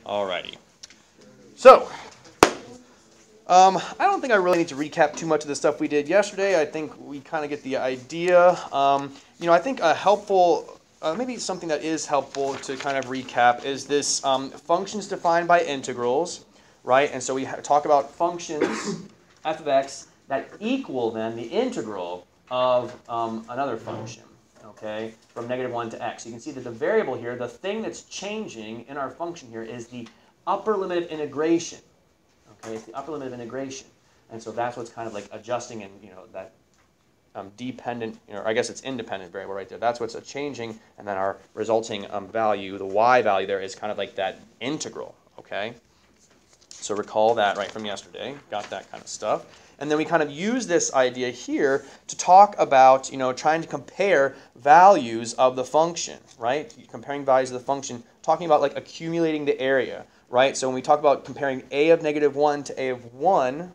Alrighty. So, I don't think I really need to recap too much of the stuff we did yesterday. I think we kind of get the idea. I think a helpful, maybe something that is helpful to kind of recap is this functions defined by integrals, right? And so we talk about functions, f of x, that equal then the integral of another function, okay, from -1 to x. You can see that the variable here, the thing that's changing in our function here is the upper limit of integration. Okay, it's the upper limit of integration. And so that's what's kind of like adjusting and, that dependent, I guess it's independent variable right there. That's what's changing, and then our resulting value, the y value there, is kind of like that integral, okay? So recall that right from yesterday. Got that kind of stuff. And then we kind of use this idea here to talk about, trying to compare values of the function, right? Comparing values of the function, talking about like accumulating the area, right? So when we talk about comparing a of -1 to a of 1,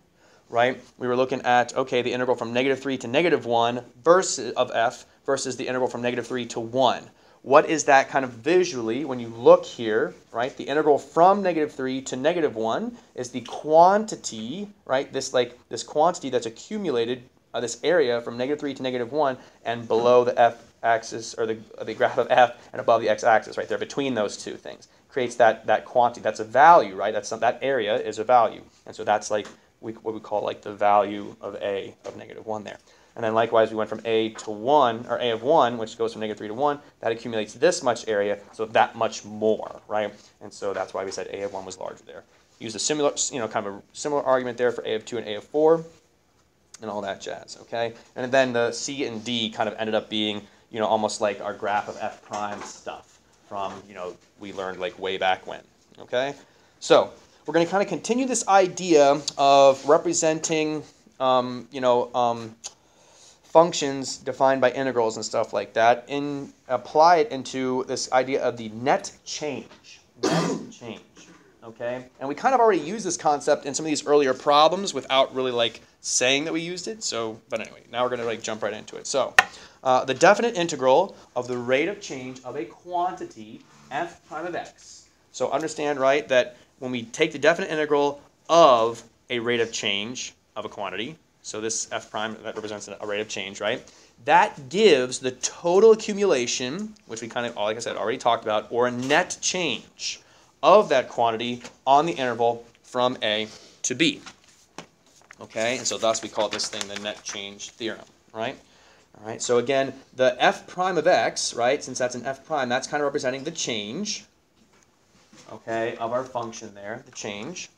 right, we were looking at, okay, the integral from -3 to -1 versus of f versus the integral from -3 to 1. What is that kind of visually when you look here, right? The integral from -3 to -1 is the quantity, right? This quantity that's accumulated, this area from -3 to -1, and below the f-axis, or the graph of f, and above the x-axis, right there, between those two things, creates that quantity. That's a value, right? That area is a value, and so that's like what we call like the value of a of -1 there. And then likewise, we went from a to 1, or a of 1, which goes from -3 to 1. That accumulates this much area, so that much more, right? And so that's why we said a of 1 was larger there. Use a similar, kind of a similar argument there for a of 2 and a of 4, and all that jazz, okay? And then the c and d kind of ended up being, almost like our graph of f prime stuff from, we learned like way back when, okay? So we're going to kind of continue this idea of representing, functions defined by integrals and stuff like that, and apply it into this idea of the net change. Net change, okay? And we kind of already used this concept in some of these earlier problems without really like saying that we used it. So, but anyway, now we're going to like jump right into it. So, the definite integral of the rate of change of a quantity f prime of x. So understand, right, that when we take the definite integral of a rate of change of a quantity, so this f prime, that represents a rate of change, right? That gives the total accumulation, which we kind of, like I said, already talked about, or a net change of that quantity on the interval from a to b. Okay, and so thus we call this thing the net change theorem, right? All right, so again, the f prime of x, right, since that's an f prime, that's kind of representing the change, okay, of our function there, the change.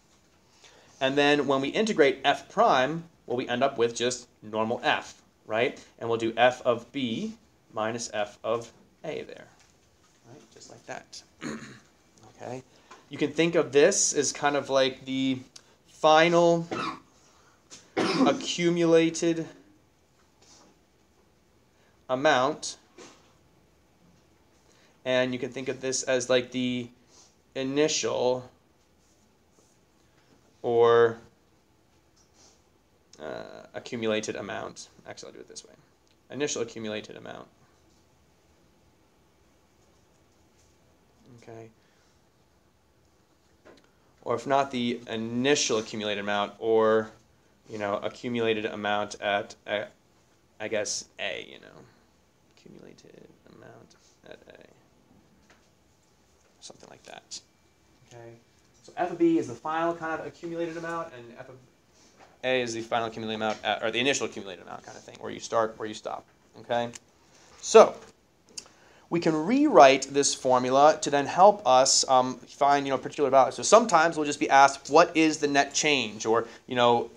And then when we integrate f prime, well, we end up with just normal f, right? And we'll do f of b minus f of a there, right? Just like that. Okay. You can think of this as kind of like the final accumulated amount, and you can think of this as like the initial or accumulated amount. Actually, I'll do it this way. Initial accumulated amount. Okay. Or if not the initial accumulated amount, or, accumulated amount at, I guess, A, Accumulated amount at A. Something like that. Okay. So f of b is the final kind of accumulated amount, and f of a is the final accumulated amount, or the initial accumulated amount kind of thing, where you start, where you stop, okay? So we can rewrite this formula to then help us find, particular values. So sometimes we'll just be asked, what is the net change, or,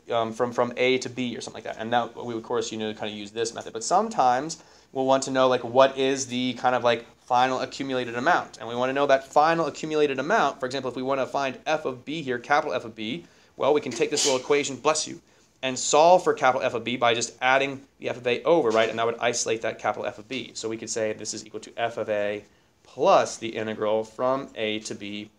from A to B, or something like that. And that we, of course, kind of use this method. But sometimes we'll want to know, like, what is the kind of, like, final accumulated amount. And we want to know that final accumulated amount. For example, if we want to find f of b here, capital F of b, well, we can take this little equation, bless you, and solve for capital F of b by just adding the f of a over, right? And that would isolate that capital F of b. So we could say this is equal to f of a plus the integral from a to b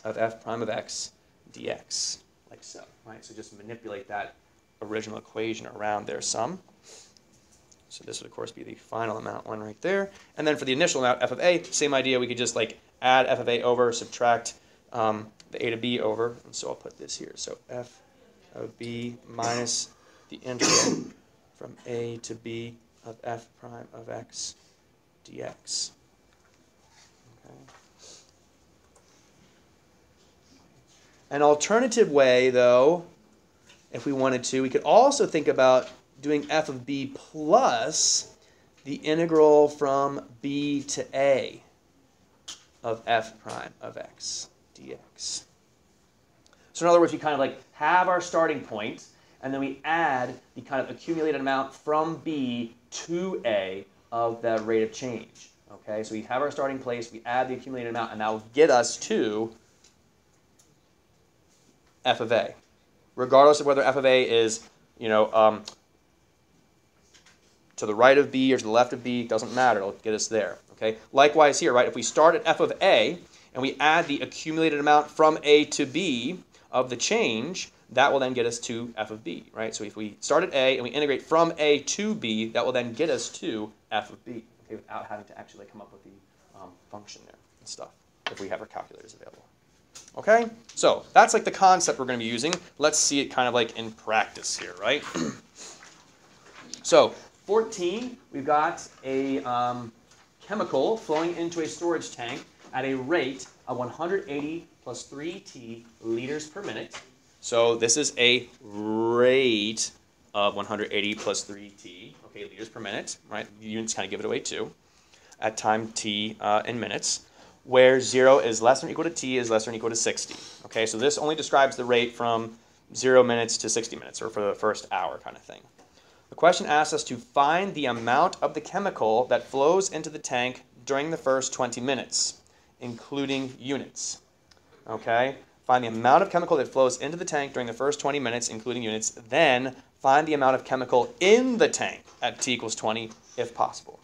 of f prime of x dx, like so, right? So just manipulate that original equation around there some. So this would, of course, be the final amount one right there. And then for the initial amount, f of a, same idea. We could just like add f of a over, subtract the a to b over, and so I'll put this here. So f of b minus the integral from a to b of f prime of x dx. Okay. An alternative way, though, if we wanted to, we could also think about doing f of b plus the integral from b to a of f prime of x dx. So in other words, we kind of like have our starting point, and then we add the kind of accumulated amount from b to a of that rate of change. Okay, so we have our starting place, we add the accumulated amount, and that will get us to f of a. Regardless of whether f of a is, to the right of b or to the left of b, doesn't matter. It'll get us there. Okay. Likewise here, right? If we start at f of a and we add the accumulated amount from a to b of the change, that will then get us to f of b, right? So if we start at a and we integrate from a to b, that will then get us to f of b, okay, without having to actually come up with the function there and stuff, if we have our calculators available. Okay, so that's like the concept we're going to be using. Let's see it kind of like in practice here, right? So 14, we've got a chemical flowing into a storage tank at a rate of 180 plus 3t liters per minute. So this is a rate of 180 plus 3t, okay, liters per minute, right? The units kind of give it away too, at time t in minutes, where 0 is less than or equal to t is less than or equal to 60. Okay, so this only describes the rate from 0 minutes to 60 minutes, or for the first hour kind of thing. The question asks us to find the amount of the chemical that flows into the tank during the first 20 minutes, including units. Okay, find the amount of chemical that flows into the tank during the first 20 minutes, including units. Then find the amount of chemical in the tank at t equals 20, if possible.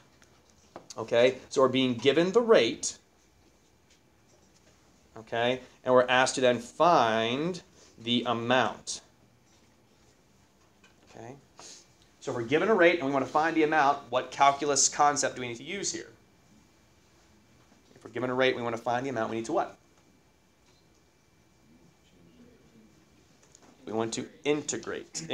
Okay, so we're being given the rate. Okay, and we're asked to then find the amount. Okay, so if we're given a rate and we want to find the amount, what calculus concept do we need to use here? If we're given a rate and we want to find the amount, we need to what? We want to integrate.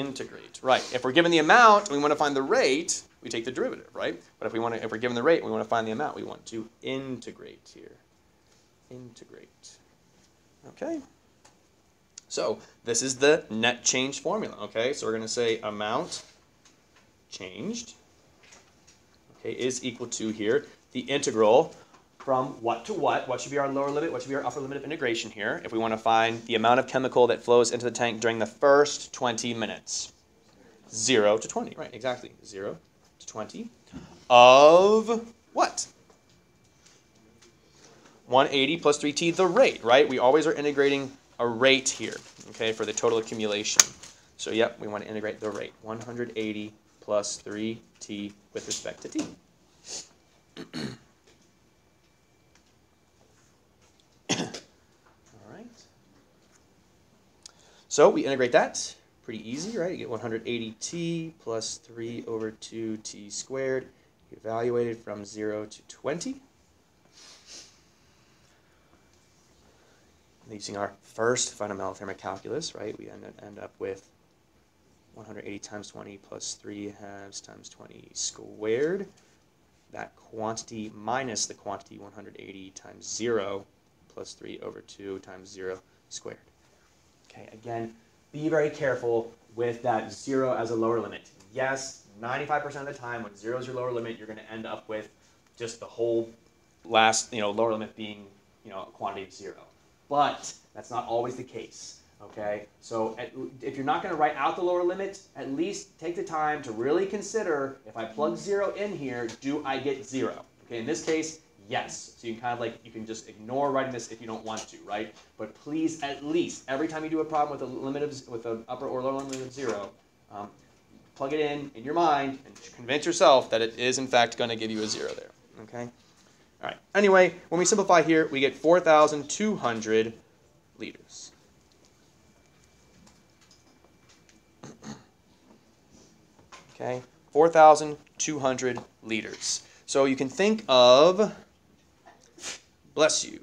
Right. If we're given the amount and we want to find the rate, we take the derivative, right? But if we're given the rate and we want to find the amount, we want to integrate here. Integrate. Okay. So this is the net change formula. Okay. So we're going to say amount changed, okay, is equal to here the integral from what to what. What should be our lower limit? What should be our upper limit of integration here? If we want to find the amount of chemical that flows into the tank during the first 20 minutes. 0 to 20. Right. Exactly. 0 to 20 of what? 180 plus 3t, the rate, right? We always are integrating a rate here, okay, for the total accumulation. So, yep, we want to integrate the rate. 180 plus 3t with respect to t. All right. So, we integrate that. Pretty easy, right? You get 180t plus 3 over 2t squared, evaluated from 0 to 20. Using our first fundamental thermocalculus, right, we end up with 180 times 20 plus 3 halves times 20 squared. That quantity minus the quantity 180 times 0 plus 3 over 2 times 0 squared. Okay, again, be very careful with that 0 as a lower limit. Yes, 95% of the time when 0 is your lower limit, you're going to end up with just the whole last, lower limit being, a quantity of 0. But that's not always the case, okay? So if you're not going to write out the lower limit, at least take the time to really consider, if I plug 0 in here, do I get 0? Okay, in this case, yes. So you can kind of you can just ignore writing this if you don't want to, right? But please, at least, every time you do a problem with an upper or lower limit of 0, plug it in your mind and convince yourself that it is, in fact, going to give you a 0 there, okay? All right. Anyway, when we simplify here, we get 4,200 liters. Okay, 4,200 liters. So you can think of, bless you,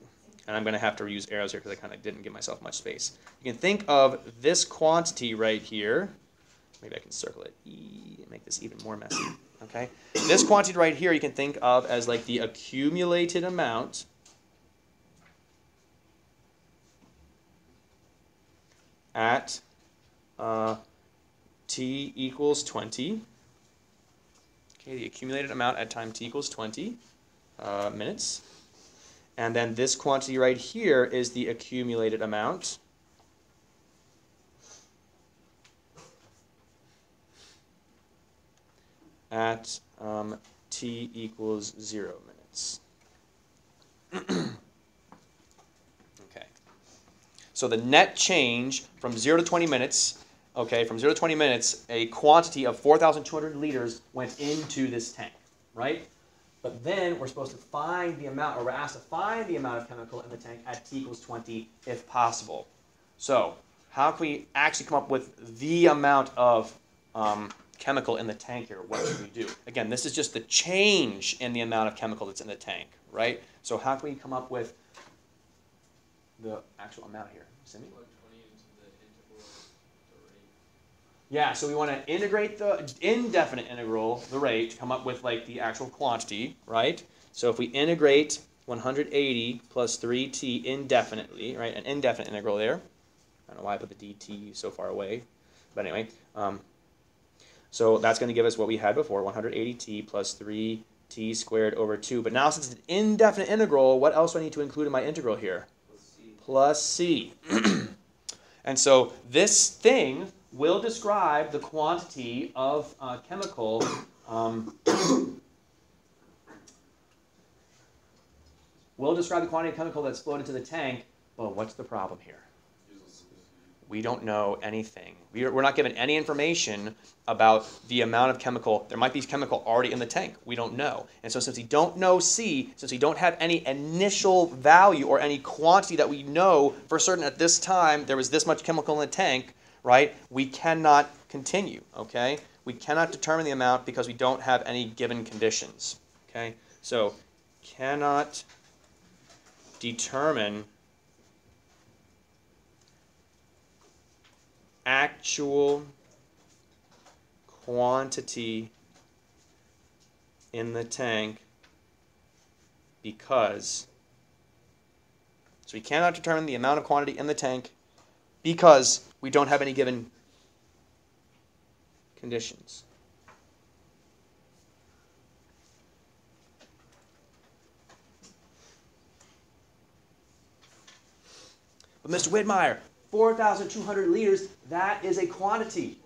and I'm going to have to use arrows here because I kind of didn't give myself much space. You can think of this quantity right here. Maybe I can circle it and make this even more messy. Okay, this quantity right here you can think of as like the accumulated amount at t equals 20. Okay, the accumulated amount at time t equals 20 minutes. And then this quantity right here is the accumulated amount at t equals 0 minutes. Okay. So the net change from 0 to 20 minutes, okay, from 0 to 20 minutes, a quantity of 4,200 liters went into this tank, right? But then we're supposed to find the amount, or we're asked to find the amount of chemical in the tank at t equals 20 if possible. So how can we actually come up with the amount of chemical in the tank here? What should we do? Again, this is just the change in the amount of chemical that's in the tank, right? So how can we come up with the actual amount here? Simi? Yeah, so we want to integrate the indefinite integral, the rate, to come up with like the actual quantity, right? So if we integrate 180 plus 3t indefinitely, right, an indefinite integral there. I don't know why I put the dt so far away, but anyway. So that's going to give us what we had before, 180t plus 3t squared over 2. But now since it's an indefinite integral, what else do I need to include in my integral here? Plus c. And so this thing will describe the quantity of chemical that's flowed into the tank. But what's the problem here? We don't know anything. We're not given any information about the amount of chemical. There might be chemical already in the tank. We don't know. And so since we don't know C, since we don't have any initial value or any quantity that we know for certain at this time there was this much chemical in the tank, right, we cannot continue, okay? We cannot determine the amount because we don't have any given conditions, okay? So cannot determine actual quantity in the tank because, so we cannot determine the amount of quantity in the tank because we don't have any given conditions. But Mr. Widmeyer, 4,200 liters, that is a quantity.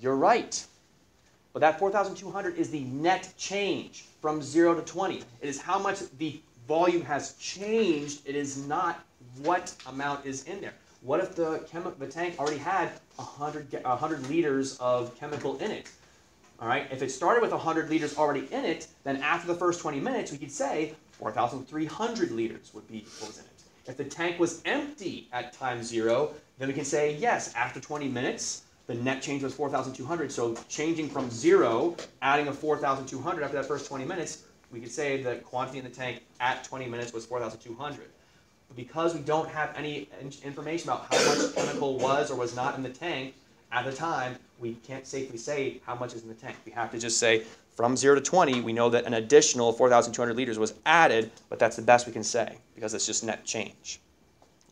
You're right. But that 4,200 is the net change from 0 to 20. It is how much the volume has changed. It is not what amount is in there. What if the tank already had 100 liters of chemical in it? All right. If it started with 100 liters already in it, then after the first 20 minutes, we could say 4,300 liters would be what was in it. If the tank was empty at time 0, then we can say, yes, after 20 minutes, the net change was 4,200. So changing from 0, adding a 4,200 after that first 20 minutes, we could say the quantity in the tank at 20 minutes was 4,200. But because we don't have any information about how much chemical was or was not in the tank at the time, we can't safely say how much is in the tank. We have to just say from 0 to 20, we know that an additional 4,200 liters was added, but that's the best we can say because it's just net change.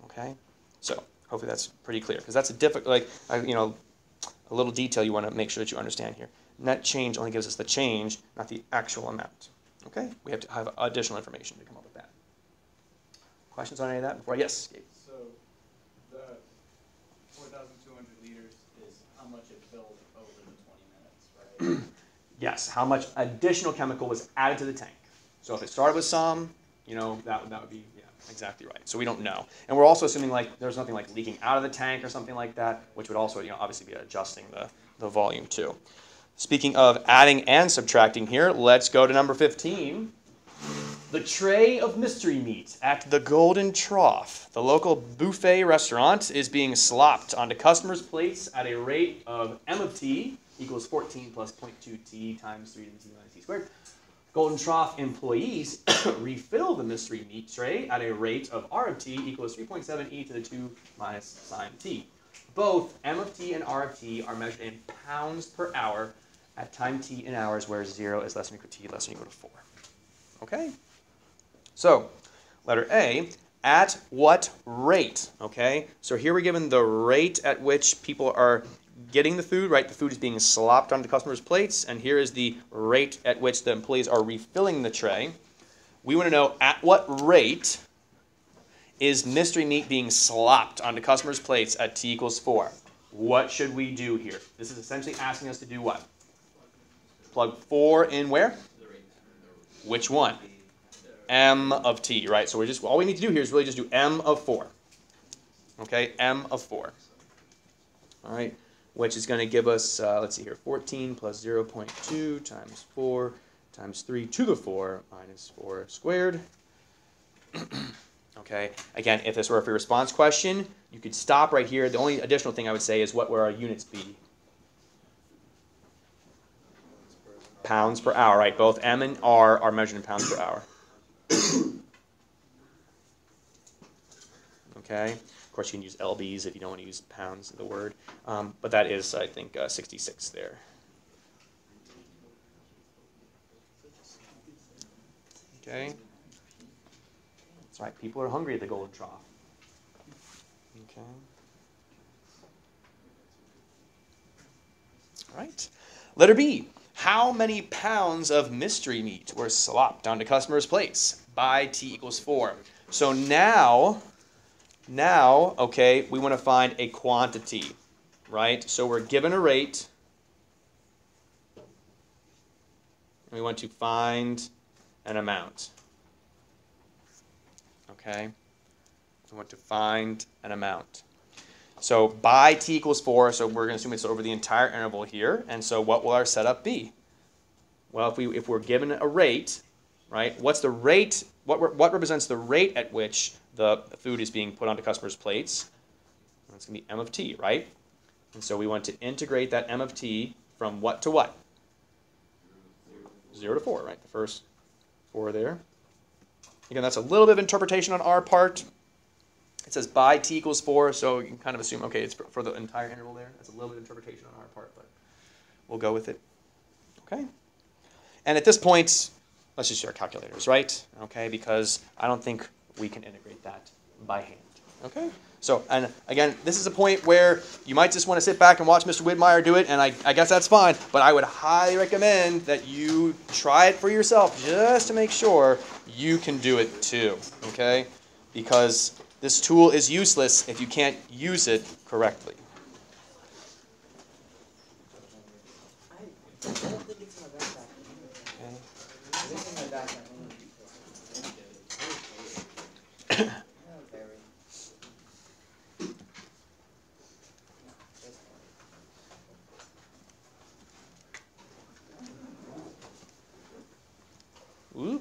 Okay? So hopefully that's pretty clear because that's a difficult, like, a little detail you want to make sure that you understand here. Net change only gives us the change, not the actual amount. Okay? We have to have additional information to come up with that. Questions on any of that before? Yes, Gabe. So the 4,200 liters is how much it filled over the 20 minutes, right? Yes, how much additional chemical was added to the tank. So if it started with some, that would be, yeah, exactly right. So we don't know. And we're also assuming like there's nothing like leaking out of the tank or something like that, which would also, obviously be adjusting the volume too. Speaking of adding and subtracting here, let's go to number 15. The tray of mystery meat at the Golden Trough. The local buffet restaurant is being slopped onto customers' plates at a rate of m of t equals 14 plus 0.2t times 3 to the t minus t squared. Golden Trough employees refill the mystery meat tray at a rate of R of t equals 3.7 e to the 2 minus sine t. Both M of t and R of t are measured in pounds per hour at time t in hours where 0 is less than or equal to t less than or equal to 4. Okay? So, letter A, at what rate? Okay? So here we're given the rate at which people are getting the food, right? The food is being slopped onto customers' plates, and here is the rate at which the employees are refilling the tray. We want to know at what rate is mystery meat being slopped onto customers' plates at t equals 4. What should we do here? This is essentially asking us to do what? Plug 4 in where? Which one? M of t, right? So we're just, all we need to do here is really just do M of 4. Okay, M of 4. All right, which is going to give us, let's see here, 14 plus 0.2 times 4 times 3 to the 4 minus 4 squared. Okay, again, if this were a free response question, you could stop right here. The only additional thing I would say is what would our units be? Pounds per hour, right? Both M and R are measured in pounds per hour. Okay, of course you can use lbs if you don't want to use pounds of the word, but that is, I think, 66 there. Okay, that's right, people are hungry at the Golden Trough. Okay, all right, letter B. How many pounds of mystery meat were slopped onto customers' plates by t equals 4? So now, okay, we want to find a quantity, right? So we're given a rate, and we want to find an amount. Okay? We want to find an amount. So by t equals 4, so we're going to assume it's over the entire interval here. And so what will our setup be? Well, if we're given a rate, right, what's the rate, what represents the rate at which the food is being put onto customers' plates? That's going to be M of t, right? And so we want to integrate that M of t from what to what? 0 to 4, right? The first 4 there. Again, that's a little bit of interpretation on our part. It says by t equals 4, so you can kind of assume, okay, it's for the entire interval there. That's a little bit of interpretation on our part, but we'll go with it. Okay? And at this point, let's just use our calculators, right? Okay, because I don't think we can integrate that by hand. Okay? So, and again, this is a point where you might just want to sit back and watch Mr. Widmeyer do it, and I guess that's fine, but I would highly recommend that you try it for yourself just to make sure you can do it too, okay? Because this tool is useless if you can't use it correctly. I don't think it's in my backpack. Okay. It's in my backpack. Ooh.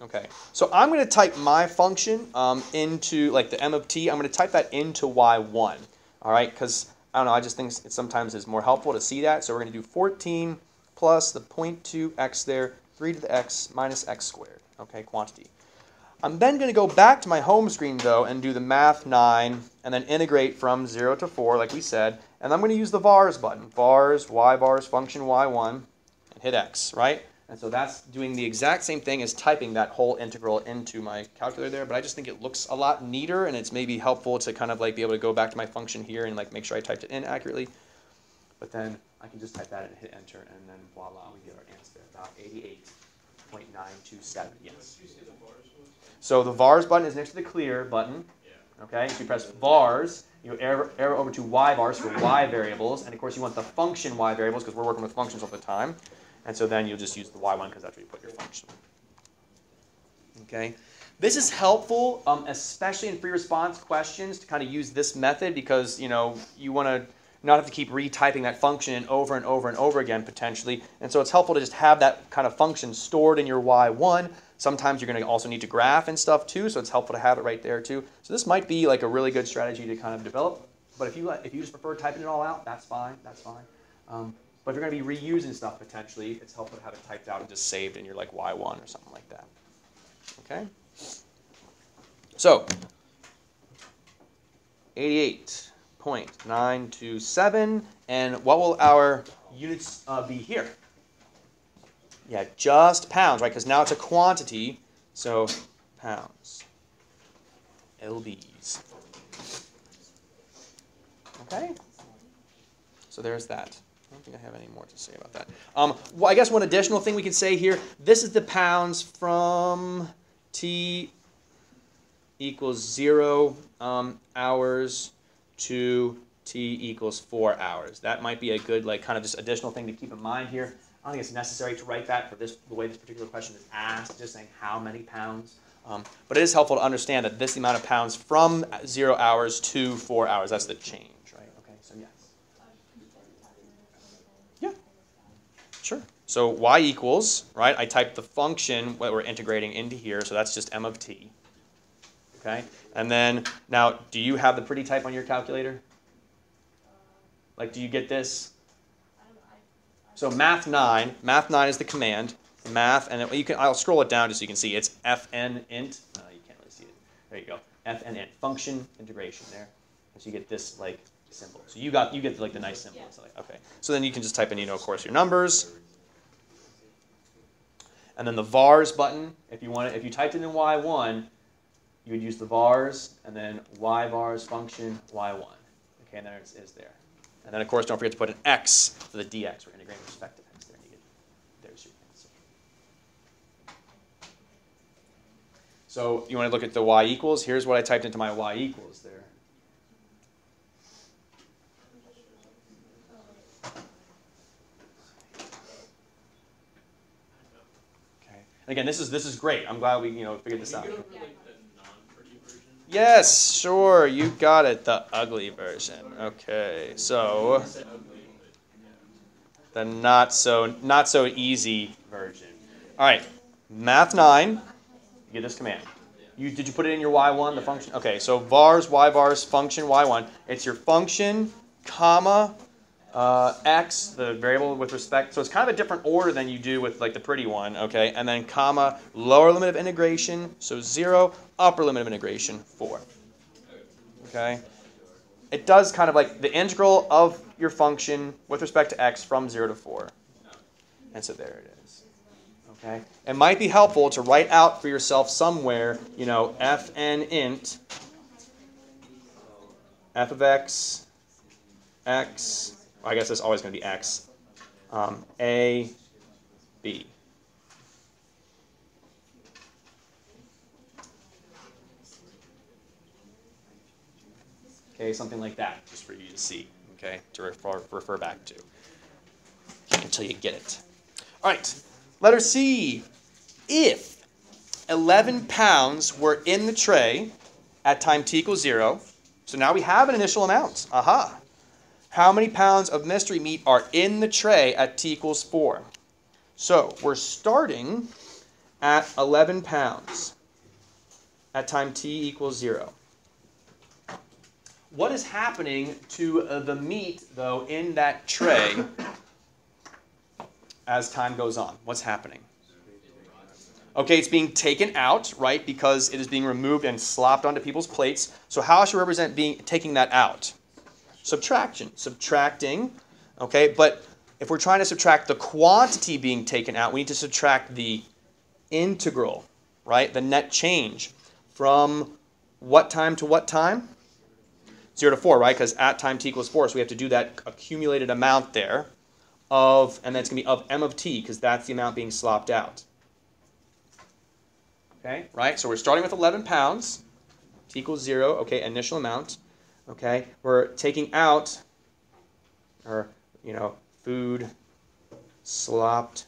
Okay, so I'm going to type my function into, like the M of t, I'm going to type that into y1, all right, because, I don't know, I just think it sometimes is more helpful to see that, so we're going to do 14 plus the 0.2x there, 3 to the x minus x squared, okay, quantity. I'm then going to go back to my home screen, though, and do the math 9, and then integrate from 0 to 4, like we said, and I'm going to use the vars button, vars, y vars, function y1, and hit x, right? And so that's doing the exact same thing as typing that whole integral into my calculator there, but I just think it looks a lot neater, and it's maybe helpful to kind of like be able to go back to my function here and like make sure I typed it in accurately. But then I can just type that and hit enter, and then voila, we get our answer, about 88.927, yes. So the vars button is next to the clear button, okay? So you press vars, you arrow over to y vars for y variables, and of course you want the function y variables because we're working with functions all the time. And so then you'll just use the y1 because that's where you put your function. Okay, this is helpful, especially in free response questions, to kind of use this method because you know you want to not have to keep retyping that function over and over and over again potentially. And so it's helpful to just have that kind of function stored in your y1. Sometimes you're going to also need to graph and stuff too, so it's helpful to have it right there too. So this might be like a really good strategy to kind of develop. But if you just prefer typing it all out, that's fine. That's fine. But if you're going to be reusing stuff potentially, it's helpful to have it typed out and just saved in your like Y1 or something like that. Okay? So, 88.927, and what will our units be here? Yeah, just pounds, right? Because now it's a quantity, so pounds. LBs. Okay? So there's that. I don't think I have any more to say about that. Well, I guess one additional thing we could say here, this is the pounds from T equals 0 hours to T equals 4 hours. That might be a good, like, kind of just additional thing to keep in mind here. I don't think it's necessary to write that for this, the way this particular question is asked, just saying how many pounds. But it is helpful to understand that this is the amount of pounds from 0 hours to 4 hours. That's the change, right? Okay, so yes. Yeah, sure. So y equals, right? I typed the function that we're integrating into here, so that's just m of t. Okay, and then now, do you have the pretty type on your calculator? Like, do you get this? So math 9 is the command. Math, and you can. I'll scroll it down just so you can see. It's fn int. You can't really see it. There you go. Fn int function integration there. And so you get this like symbol. So you get like the nice symbol. Yeah. So like, okay. So then you can just type in, you know, of course, your numbers. And then the vars button. If you want it, if you typed it in y1, you would use the vars and then y vars function y1. Okay, and there it is there. And then of course, don't forget to put an x for the dx. We're integrating respective x there. And you get there's your answer. So you want to look at the y equals. Here's what I typed into my y equals there. Okay. And again, this is great. I'm glad we figured this out. Can you go for like the non-pretty version? Yes, sure. You got it. The ugly version. Okay. So the not so easy version. All right. Math 9. You get this command. Did you put it in your y1, the function? Okay, so vars, y vars, function y1. It's your function, comma, x, the variable with respect. So it's kind of a different order than you do with like the pretty one, okay? And then comma, lower limit of integration, so 0, upper limit of integration, 4. Okay? It does kind of like the integral of your function with respect to x from 0 to 4. And so there it is. Okay? It might be helpful to write out for yourself somewhere, fn int, f of x, x, well, I guess it's always going to be x, a, b. Okay, something like that, just for you to see, okay, to refer back to until you get it. All right. Letter C, if 11 pounds were in the tray at time t equals 0, so now we have an initial amount. Aha. How many pounds of mystery meat are in the tray at t equals 4? So we're starting at 11 pounds at time t equals 0. What is happening to the meat, though, in that tray as time goes on? What's happening? Okay, it's being taken out, right, because it is being removed and slopped onto people's plates. So how should we represent taking that out? Subtraction. Subtracting, okay, but if we're trying to subtract the quantity being taken out, we need to subtract the integral, right, the net change from what time to what time? 0 to 4, right, because at time t equals 4, so we have to do that accumulated amount there. And that's going to be of m of t, because that's the amount being slopped out. Okay, right? So we're starting with 11 pounds. T equals 0. Okay, initial amount. Okay, we're taking out, food slopped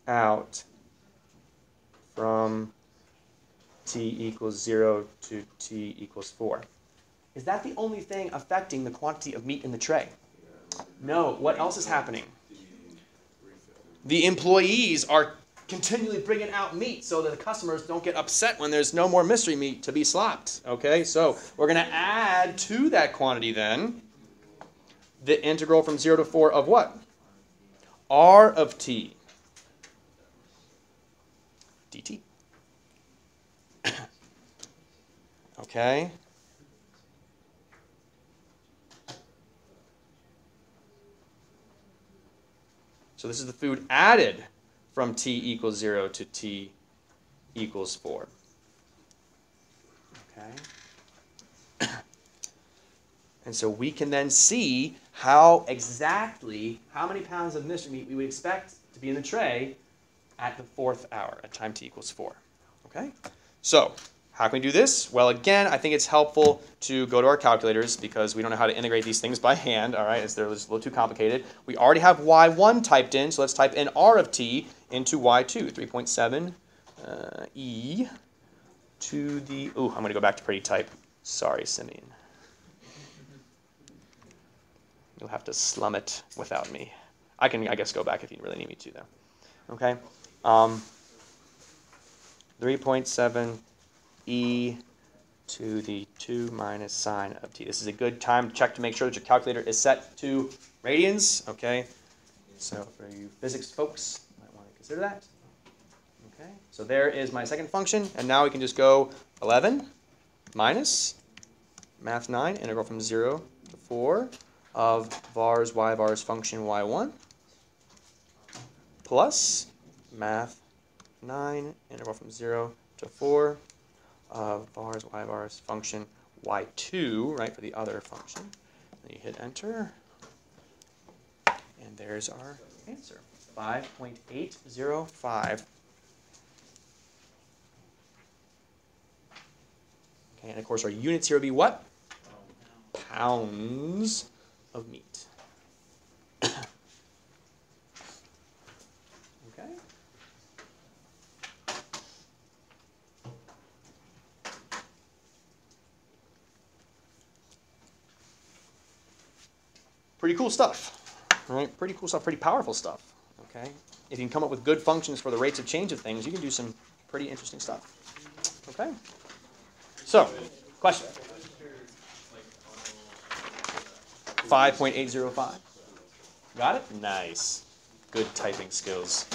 out from t equals 0 to t equals 4. Is that the only thing affecting the quantity of meat in the tray? No. What else is happening? The employees are continually bringing out meat so that the customers don't get upset when there's no more mystery meat to be slopped. Okay, so we're going to add to that quantity then the integral from 0 to 4 of what? R of t dt. Okay. So this is the food added from t equals 0 to t equals 4. Okay. And so we can then see how many pounds of mystery meat we would expect to be in the tray at the 4th hour at time t equals 4. Okay? So how can we do this? Well, again, I think it's helpful to go to our calculators because we don't know how to integrate these things by hand, all right? They're just a little too complicated. We already have y1 typed in, so let's type in r of t into y2, 3.7 e to the, ooh, I'm going to go back to pretty type. Sorry, Simeon. You'll have to slum it without me. I can, I guess, go back if you really need me to, though. Okay? 3.7 e to the 2 minus sine of t. This is a good time to check to make sure that your calculator is set to radians. Okay? So for you physics folks, you might want to consider that. Okay? So there is my second function. And now we can just go 11 minus math 9, integral from 0 to 4 of vars y vars function y1 plus math 9, integral from 0 to 4 of vars y vars function y2, right, for the other function. Then you hit enter, and there's our answer, 5.805. Okay, and of course our units here would be what? Pounds of meat. Okay. Pretty cool stuff, right? Pretty cool stuff, pretty powerful stuff, okay? If you can come up with good functions for the rates of change of things, you can do some pretty interesting stuff, okay? So, question. 5.805. Got it? Nice. Good typing skills.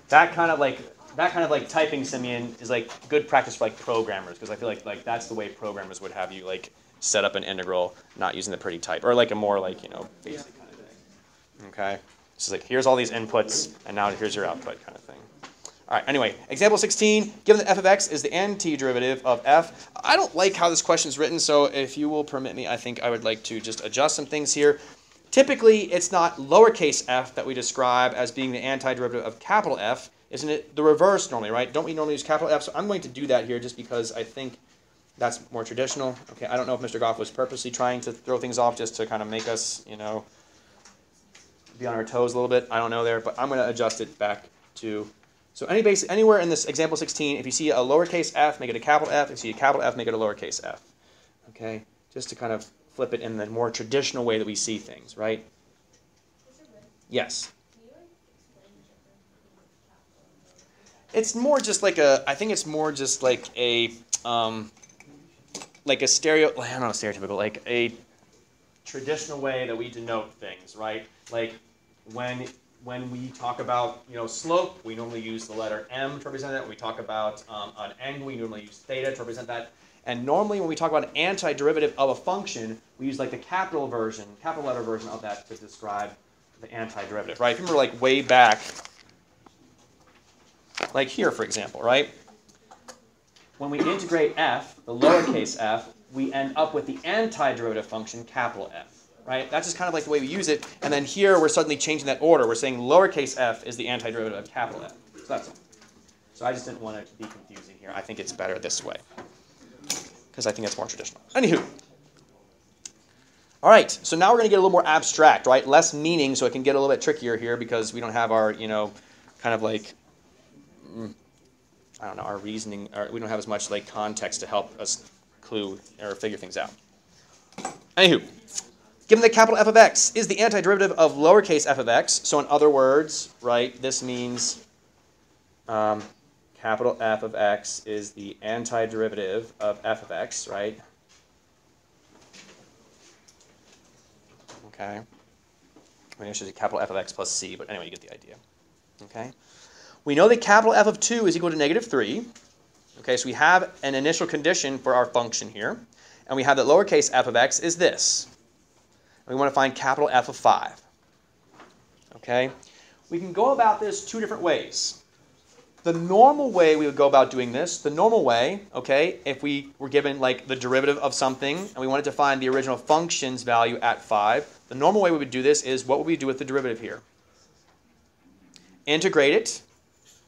That kind of like typing, Simeon, is like good practice for like programmers, because I feel like that's the way programmers would have you like set up an integral, not using the pretty type, or like a more like, you know, basic kind of thing. Okay? It's like here's all these inputs, and now here's your output kind of thing. All right, anyway, example 16, given that f of x is the antiderivative of f. I don't like how this question is written, so if you will permit me, I think I would like to just adjust some things here. Typically, it's not lowercase f that we describe as being the antiderivative of capital F. Isn't it the reverse normally, right? Don't we normally use capital F? So I'm going to do that here just because I think that's more traditional. Okay, I don't know if Mr. Goff was purposely trying to throw things off just to kind of make us, you know, be on our toes a little bit. I don't know there, but I'm going to adjust it back to... So anywhere in this example 16, if you see a lowercase f, make it a capital F. If you see a capital F, make it a lowercase f. Okay? Just to kind of flip it in the more traditional way that we see things, right? Yes. It's more just like a, I think it's more just like a stereotypical, like a traditional way that we denote things, right? Like when we talk about, you know, slope, we normally use the letter m to represent that. When we talk about an angle, we normally use theta to represent that. And normally when we talk about an antiderivative of a function, we use like the capital letter version of that to describe the antiderivative, right? If you remember like way back, like here, for example, right? When we integrate f, the lowercase f, we end up with the antiderivative function, capital F. Right? That's just kind of like the way we use it. And then here, we're suddenly changing that order. We're saying lowercase f is the antiderivative of capital F. So that's all. So I just didn't want it to be confusing here. I think it's better this way, because I think it's more traditional. Anywho. All right. So now we're going to get a little more abstract, right? Less meaning, so it can get a little bit trickier here, because we don't have our, you know, kind of like, I don't know, our reasoning, or we don't have as much like context to help us clue or figure things out. Anywho. Given that capital F of x is the antiderivative of lowercase f of x, so in other words, right, this means capital F of x is the antiderivative of f of x, right? Okay. I mean, I should say capital F of x plus c, but anyway, you get the idea. Okay. We know that capital F of 2 is equal to negative 3. Okay, so we have an initial condition for our function here. And we have that lowercase f of x is this. And we want to find capital F of 5. Okay. We can go about this two different ways. The normal way we would go about doing this, the normal way, okay, if we were given like the derivative of something and we wanted to find the original function's value at 5, the normal way we would do this is, what would we do with the derivative here? Integrate it.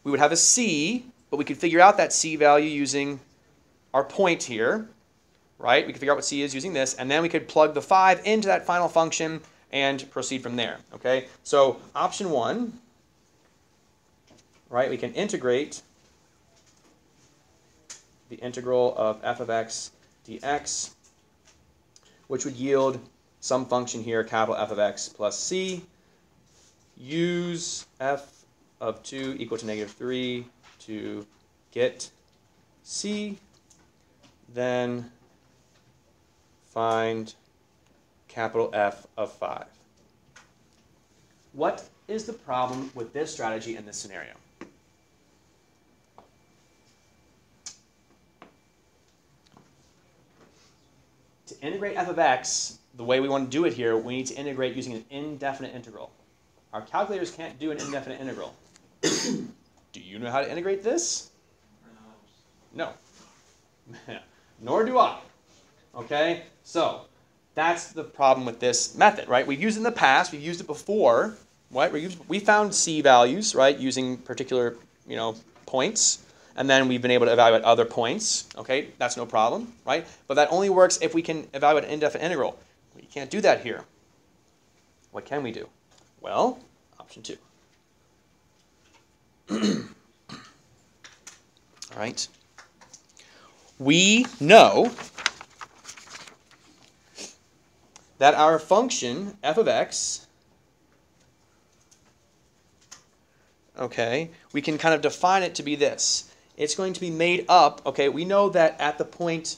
We would have a c, but we could figure out that c value using our point here, right? We could figure out what c is using this, and then we could plug the 5 into that final function and proceed from there, okay? So option 1, right, we can integrate the integral of f of x dx, which would yield some function here, capital F of x plus c. Use f of 2 equal to negative 3 to get c. Then find capital F of 5. What is the problem with this strategy in this scenario? To integrate f of x, the way we want to do it here, we need to integrate using an indefinite integral. Our calculators can't do an indefinite integral. Do you know how to integrate this? No. Nor do I. Okay? So, that's the problem with this method, right? We've used it in the past. We've used it before. Right? We found c values, right, using particular, points. And then we've been able to evaluate other points. Okay? That's no problem, right? But that only works if we can evaluate an indefinite integral. We can't do that here. What can we do? Well, option 2. All right. We know that our function f of x, okay, we can kind of define it to be this. It's going to be made up, okay, we know that at the point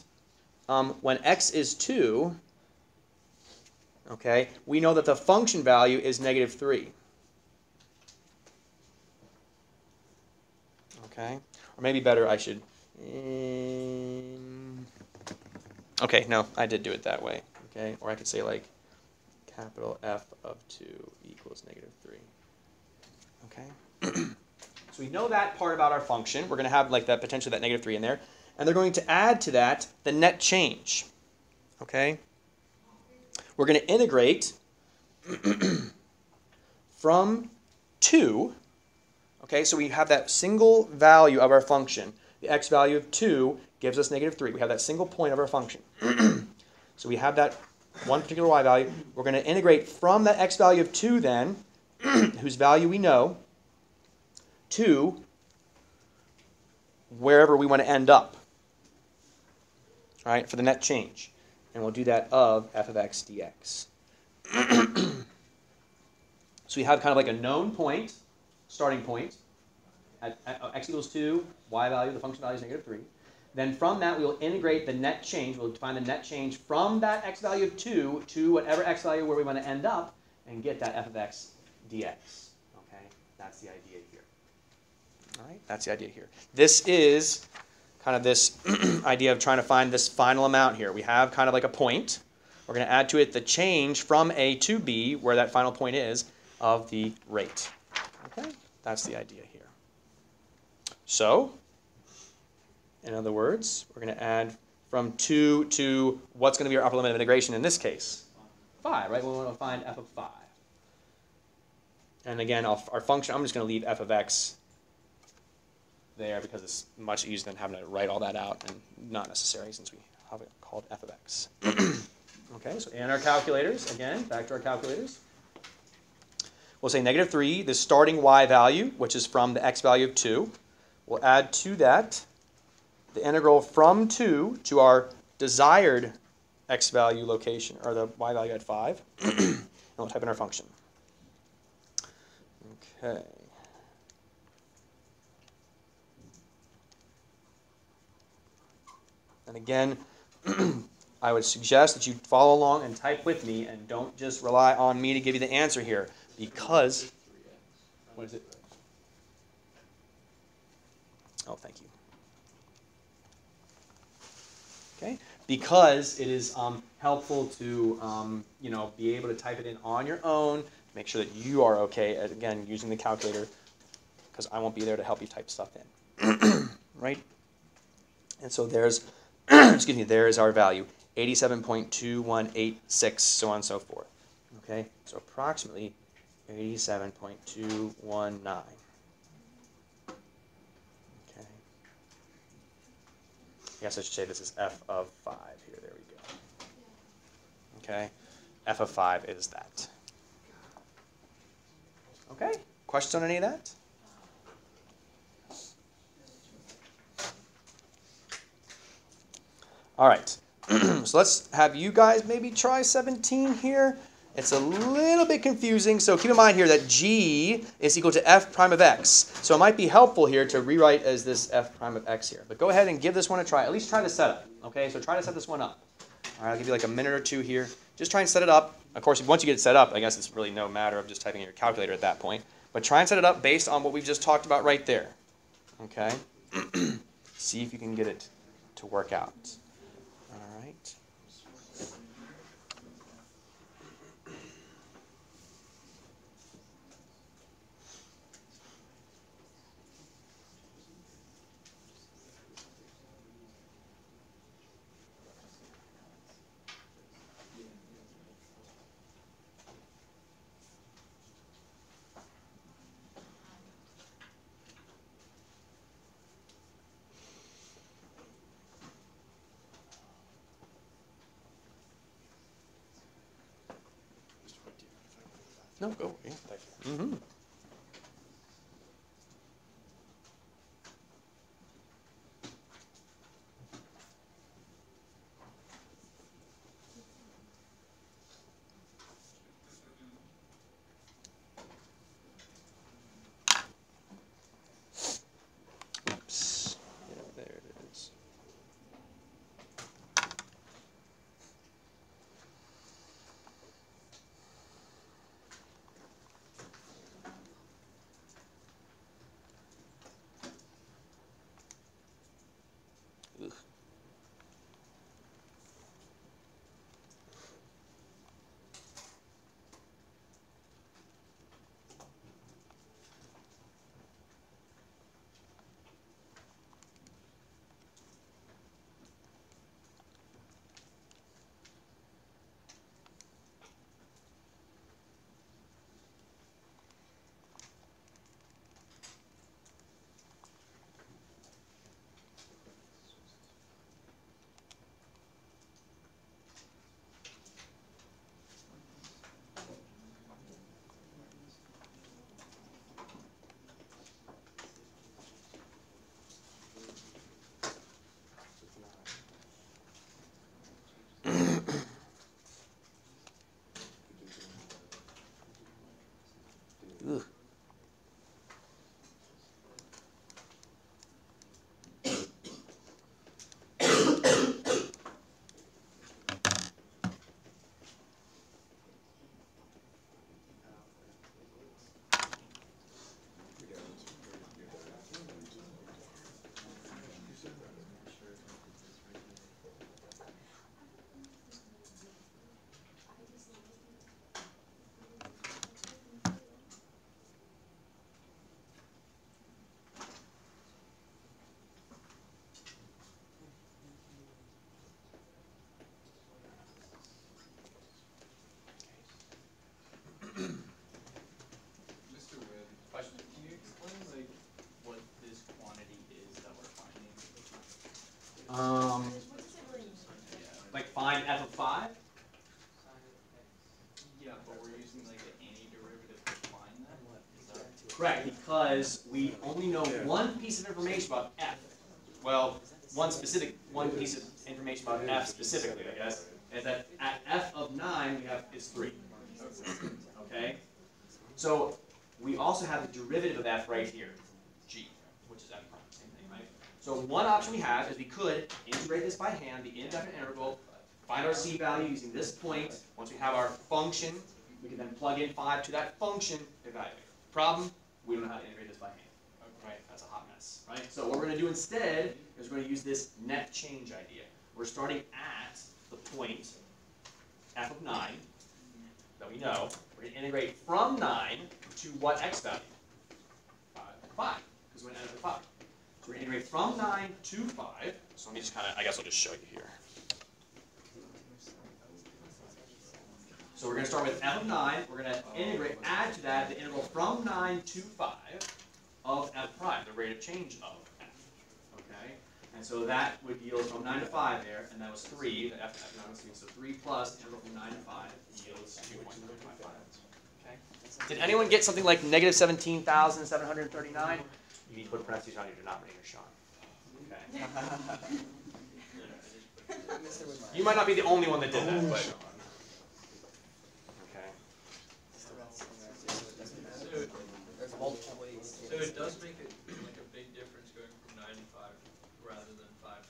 when x is 2, okay, we know that the function value is negative 3. Okay, or maybe better I should, okay, no, I did do it that way, okay, or I could say like capital F of 2 equals negative 3, okay. So we know that part about our function. We're going to have like that potential, that negative 3 in there, and they're going to add to that the net change, okay. We're going to integrate from 2. Okay, so we have that single value of our function. The x value of 2 gives us negative 3. We have that single point of our function. So we have that one particular y value. We're going to integrate from that x value of 2 then, whose value we know, to wherever we want to end up, all right, for the net change. And we'll do that of f of x dx. So we have kind of like a known point, starting point, at x equals 2, y value, the function value is negative 3. Then from that, we will integrate the net change. We'll define the net change from that x value of 2 to whatever x value where we want to end up and get that f of x dx. Okay, that's the idea here. All right, that's the idea here. This is kind of this idea of trying to find this final amount here. We have kind of like a point. We're going to add to it the change from A to B, where that final point is, of the rate. Okay, that's the idea here. So, in other words, we're going to add from 2 to what's going to be our upper limit of integration in this case? 5, right? We want to find f of 5. And again, our function, I'm just going to leave f of x there because it's much easier than having to write all that out, and not necessary since we have it called f of x. Okay, so in our calculators, again, back to our calculators. We'll say negative 3, the starting y value, which is from the x value of 2. We'll add to that the integral from 2 to our desired x value location, or the y value at 5. And we'll type in our function. Okay. And again, I would suggest that you follow along and type with me and don't just rely on me to give you the answer here because, what is it? Oh, thank you. Okay, because it is helpful to be able to type it in on your own. Make sure that you are okay at, again, using the calculator because I won't be there to help you type stuff in. Right? And so there's, excuse me, there is our value, 87.2186, so on and so forth. Okay, so approximately 87.219. Okay. I guess I should say this is f of 5 here. There we go. Okay, f of 5 is that. Okay, questions on any of that? All right, so let's have you guys maybe try 17 here. It's a little bit confusing, so keep in mind here that g is equal to f prime of x. So it might be helpful here to rewrite as this f prime of x here. But go ahead and give this one a try. At least try the setup, okay? So try to set this one up. All right, I'll give you like a minute or two here. Just try and set it up. Of course, once you get it set up, I guess it's really no matter of just typing in your calculator at that point. But try and set it up based on what we've just talked about right there, okay? See if you can get it to work out. All right. No, go. Yeah, thank you. Mm-hmm. Oops. Yeah, there it is. Ugh. Ugh. Just a weird question. Can you explain like what this quantity is that we're finding? Like find f of 5? Yeah, but we're using like the antiderivative to find that. Is that Correct, because we only know one piece of information about f. Well, one piece of information about f specifically, I guess, is that at f of 9 we have is 3. Okay? So we also have the derivative of f right here, g, which is f prime, same thing, right? So one option we have is we could integrate this by hand, the indefinite integral, find our c value using this point. Once we have our function, we can then plug in 5 to that function, evaluate. Problem, we don't know how to integrate this by hand. Right? That's a hot mess. Right? So what we're going to do instead is we're going to use this net change idea. We're starting at the point f of 9 that we know. We're going to integrate from 9 to what x value? 5. Because we're going to end up at 5. So we're going to integrate from 9 to 5. So let me just kind of, I guess I'll just show you here. So we're going to start with f of 9. We're going to integrate, add to that the integral from 9 to 5 of f prime, the rate of change of f. Okay? And so that would yield from 9 to 5 there, and that was 3. The f of 9 was 3. So 3 plus the integral from 9 to 5 yields 2.955. Okay? Did anyone get something like negative 17,739? You need to put parentheses on your denominator, Sean. Okay. You might not be the only one that did that, but. Okay. There's multiple ways. So it does make it like a big difference going from 9 to 5 rather than 5 to 9.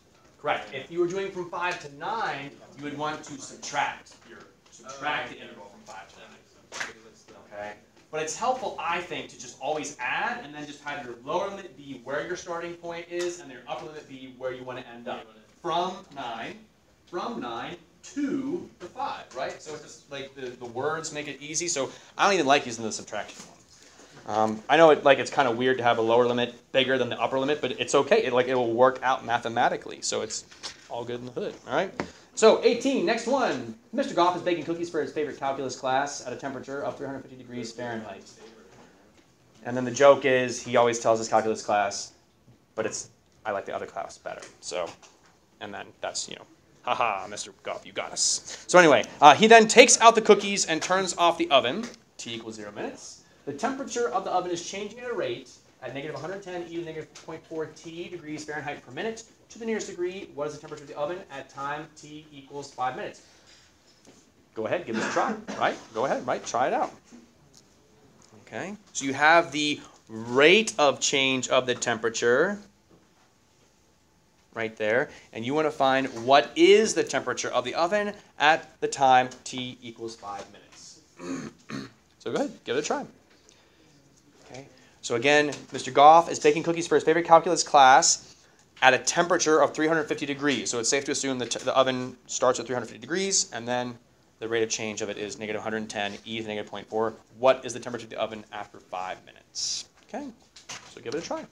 Correct. If you were doing from 5 to 9, you would want to subtract the integral from 5 to 9. Okay. But it's helpful, I think, to just always add and then just have your lower limit be where your starting point is and your upper limit be where you want to end up. From 9 to the 5, right? So it's just like the words make it easy. So I don't even like using the subtraction one. I know it's kind of weird to have a lower limit bigger than the upper limit, but it's okay. It will work out mathematically. So it's all good in the hood. All right. So 18, next one. Mr. Goff is baking cookies for his favorite calculus class at a temperature of 350 degrees Fahrenheit. And then the joke is he always tells his calculus class, but I like the other class better. So, and then that's, haha, Mr. Goff, you got us. So anyway, he then takes out the cookies and turns off the oven. T equals 0 minutes. The temperature of the oven is changing at a rate at negative 110 e to the negative 0.4 T degrees Fahrenheit per minute. To the nearest degree, what is the temperature of the oven at time T equals 5 minutes? Go ahead, give this a try, right? Go ahead, right? Try it out. Okay, so you have the rate of change of the temperature right there, and you want to find what is the temperature of the oven at the time T equals 5 minutes. So go ahead, give it a try. Okay, so again, Mr. Goff is baking cookies for his favorite calculus class at a temperature of 350 degrees. So it's safe to assume that the oven starts at 350 degrees, and then the rate of change of it is negative 110 e to the negative 0.4. What is the temperature of the oven after 5 minutes? Okay, so give it a try.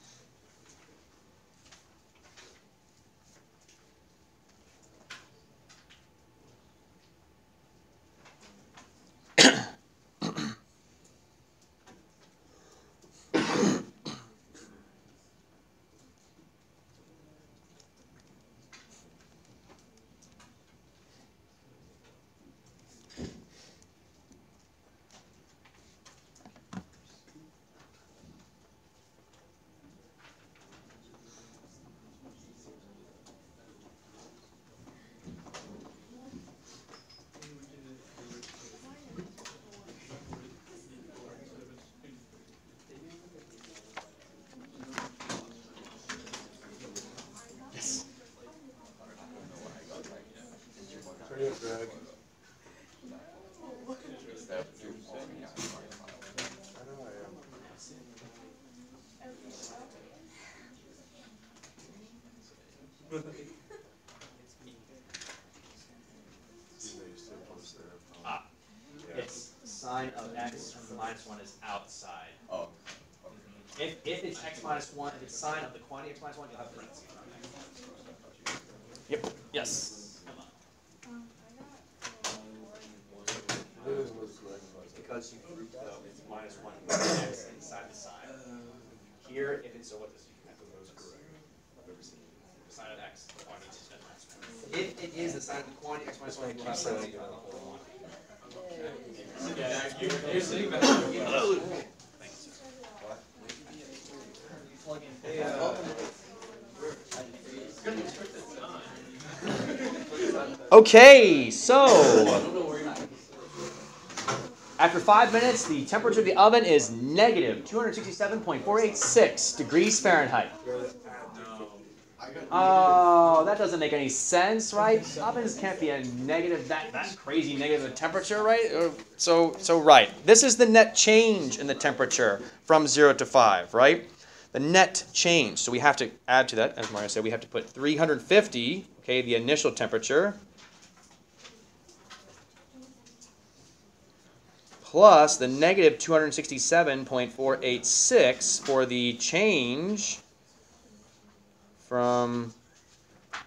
It's sine of x minus 1 is outside. Oh. If it's x minus 1, if it's sine of the quantity x minus 1, you'll have parentheses. Yep. Yes. Because you grouped the minus 1 x inside the sine. Here, if it's so what this you can have those correct. I've ever seen sine of x, the quantity is x minus 1. If it is the sine of the quantity x minus 1, you will have parentheses on the whole one. You're sitting back. Okay, so after 5 minutes, the temperature of the oven is negative 267.486 degrees Fahrenheit. Oh, that doesn't make any sense, right? Ovens can't be a negative, that crazy negative temperature, right? So right. This is the net change in the temperature from 0 to 5, right? The net change. So we have to add to that, as Mario said, we have to put 350, okay, the initial temperature, plus the negative 267.486 for the change from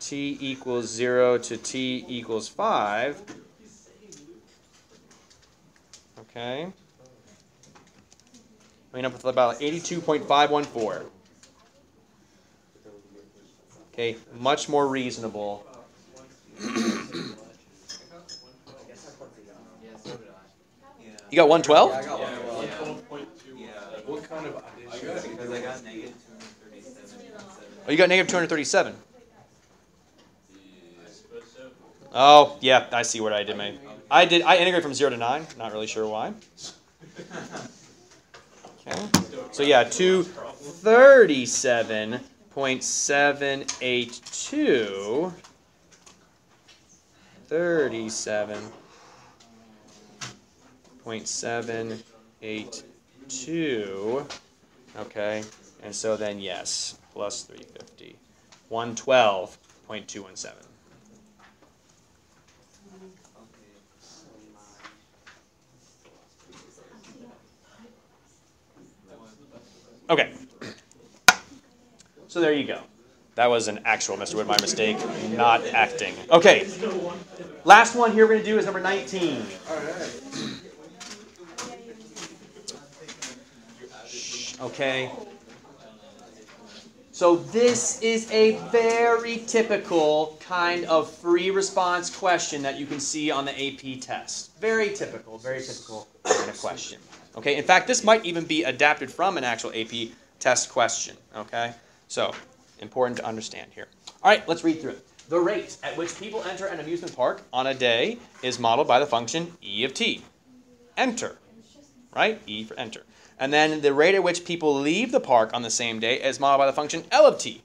t equals 0 to t equals 5. Okay. Coming up with about 82.514. Okay, much more reasonable. You got 112? Yeah, I got 112.2. Yeah. What kind of addition? because I got negative 237.7. Oh, you got negative 237. Oh, yeah, I see what I did, mate. I integrated from 0 to 9. Not really sure why. Okay. So yeah, 237.782. 37.782. Okay. And so then yes, plus 350. 112.217. Okay. So there you go. That was an actual Mr. Wood, my mistake, not acting. Okay. Last one here we're going to do is number 19. All right. Okay. So this is a very typical kind of free response question that you can see on the AP test. Very typical kind of question. Okay. In fact, this might even be adapted from an actual AP test question. Okay. So important to understand here. All right, let's read through it. The rate at which people enter an amusement park on a day is modeled by the function e of t. Enter, right? E for enter. And then the rate at which people leave the park on the same day is modeled by the function L of t.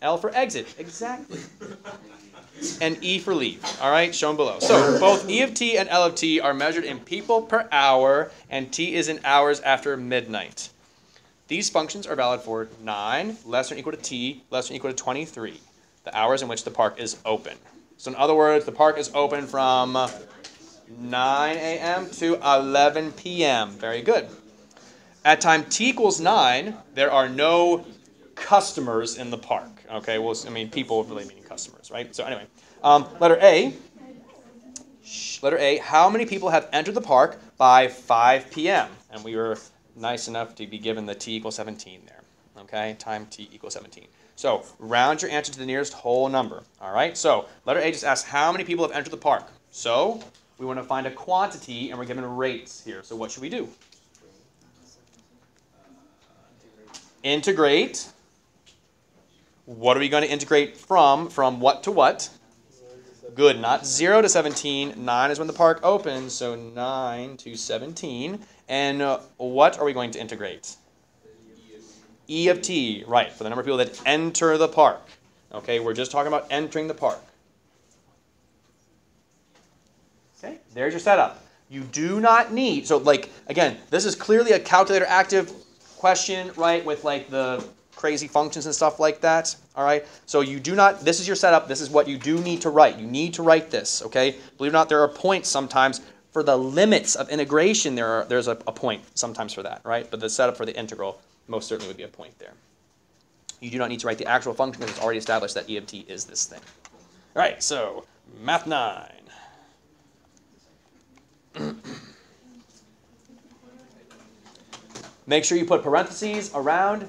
L for exit, exactly. And E for leave, all right, shown below. So both E of t and L of t are measured in people per hour, and t is in hours after midnight. These functions are valid for 9, less than or equal to t, less than or equal to 23, the hours in which the park is open. So in other words, the park is open from 9 a.m. to 11 p.m. Very good. At time t equals 9, there are no customers in the park. Okay, well, I mean, people really meaning customers, right? So anyway, letter A. How many people have entered the park by 5 p.m.? And we were nice enough to be given the t equals 17 there. Okay, time t equals 17. So round your answer to the nearest whole number. All right, so letter A just asks how many people have entered the park. So we want to find a quantity, and we're given rates here. So what should we do? Integrate. What are we going to integrate from? From what to what? Good, not 0 to 17. 9 is when the park opens, so 9 to 17. And what are we going to integrate? E of t, right, for the number of people that enter the park. Okay, we're just talking about entering the park. Okay, there's your setup. You do not need, so like, again, this is clearly a calculator active question, right, with like the crazy functions and stuff like that, all right? So you do not, this is your setup, this is what you do need to write. You need to write this, okay? Believe it or not, there are points sometimes for the limits of integration, there's a point sometimes for that, right? But the setup for the integral most certainly would be a point there. You do not need to write the actual function because it's already established that E of t is this thing. All right, so Math 9. Make sure you put parentheses around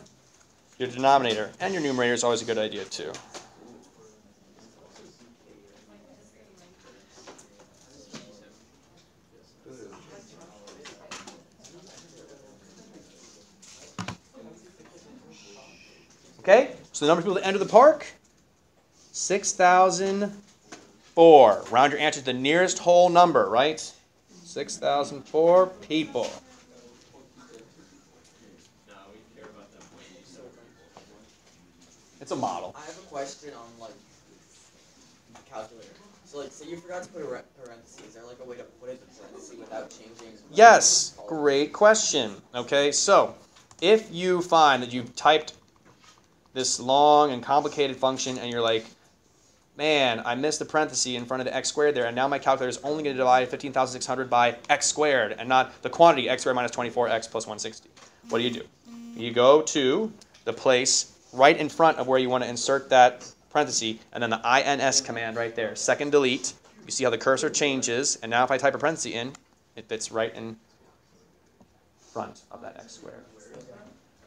your denominator, and your numerator is always a good idea too. Okay, so the number of people that enter the park, 6,004. Round your answer to the nearest whole number, right? 6,004 people. It's a model. I have a question on like calculator. So like, say you forgot to put a parentheses. Is there like a way to put it in parentheses without changing? Yes, great question. Okay, so if you find that you've typed this long and complicated function and you're like, man, I missed the parenthesis in front of the x squared there, and now my calculator is only going to divide 15,600 by x squared and not the quantity x squared minus 24x plus 160. What do? You go to the place right in front of where you want to insert that parenthesis, and then the ins command right there, second delete. You see how the cursor changes, and now if I type a parenthesis in, it fits right in front of that x squared.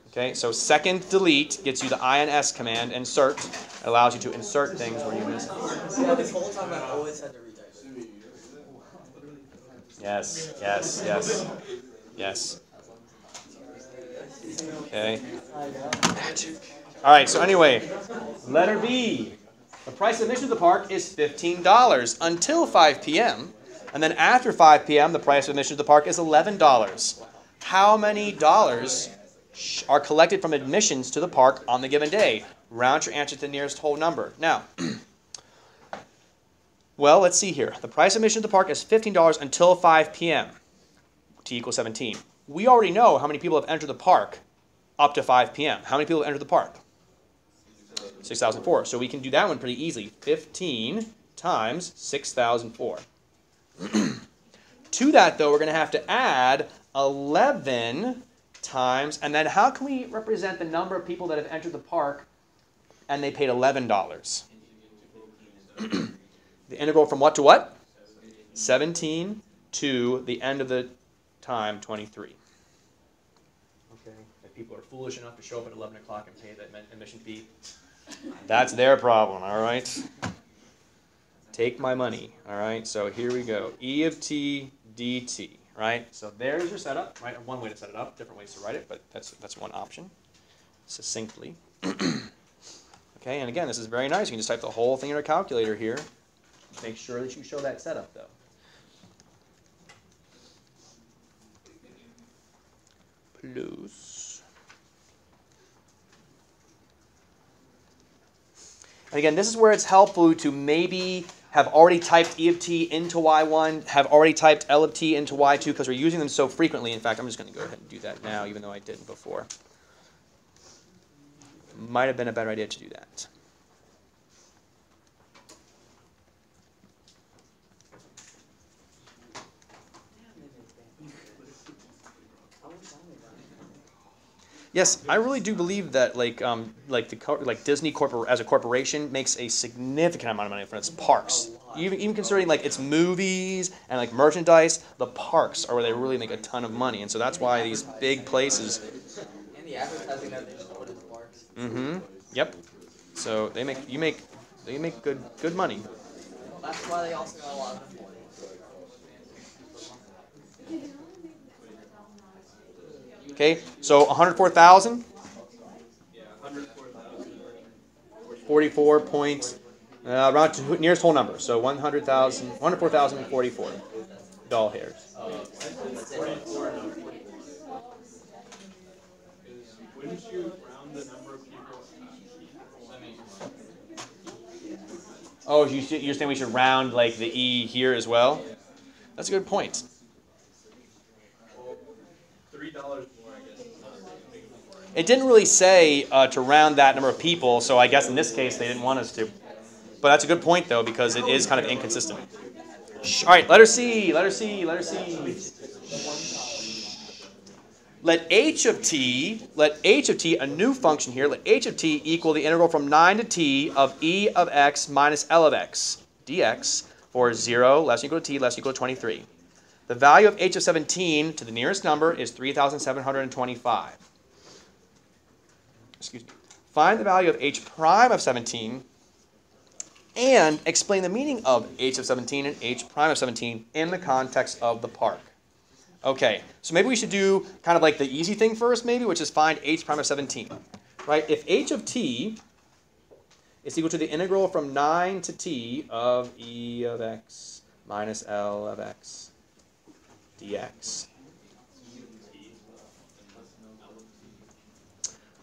Okay, so second delete gets you the ins command, insert. It allows you to insert things where you miss it. Yeah, this whole time I've always had to retype it. Yes, yes, yes, yes. Okay. Magic. All right, so anyway, letter B. The price of admission to the park is $15 until 5 p.m. And then after 5 p.m., the price of admission to the park is $11. How many dollars are collected from admissions to the park on the given day? Round your answer to the nearest whole number. Now, well, let's see here. The price of admission to the park is $15 until 5 p.m. T equals 17. We already know how many people have entered the park up to 5 p.m. How many people have entered the park? 6,004. So we can do that one pretty easily. 15 times 6,004. To that, though, we're going to have to add 11 times, and then how can we represent the number of people that have entered the park and they paid $11? The integral from what to what? 17 to the end of the time, 23. Okay. If people are foolish enough to show up at 11 o'clock and pay that admission fee, that's their problem, all right? Take my money, all right? So here we go. E of t dt, right? So there's your setup, right? One way to set it up, different ways to write it, but that's one option, succinctly. Okay, and again, this is very nice. You can just type the whole thing in a calculator here. Make sure that you show that setup, though. Plus. And again, this is where it's helpful to maybe have already typed E of t into y1, have already typed L of t into y2, because we're using them so frequently. In fact, I'm just going to go ahead and do that now, even though I didn't before. Might have been a better idea to do that. Yes, I really do believe that like Disney as a corporation makes a significant amount of money from its parks. Even considering like its movies and like merchandise, the parks are where they really make a ton of money, and so that's why these big places. And the advertising that they just put in the parks. Mm-hmm. Yep. So they make good money. That's why they also got a lot of employees. Okay, so 104,000. Yeah, 104,000. 44 point, around to nearest whole number. So 100,000, 104,044 doll hairs. Wouldn't you round the number of people? Oh, you're saying we should round like the E here as well? That's a good point. $3 more, I guess. It didn't really say to round that number of people, so I guess in this case they didn't want us to. But that's a good point, though, because it is kind of inconsistent. All right, letter C, letter C, letter C. Let h of t, a new function here, let h of t equal the integral from 9 to t of e of x minus L of x dx for 0 less than or equal to t less than or equal to 23. The value of h of 17 to the nearest number is 3,725. Excuse me. Find the value of h prime of 17 and explain the meaning of h of 17 and h prime of 17 in the context of the park. Okay, so maybe we should do kind of like the easy thing first, maybe, which is find h prime of 17. Right? If h of t is equal to the integral from 9 to t of e of x minus L of x dx.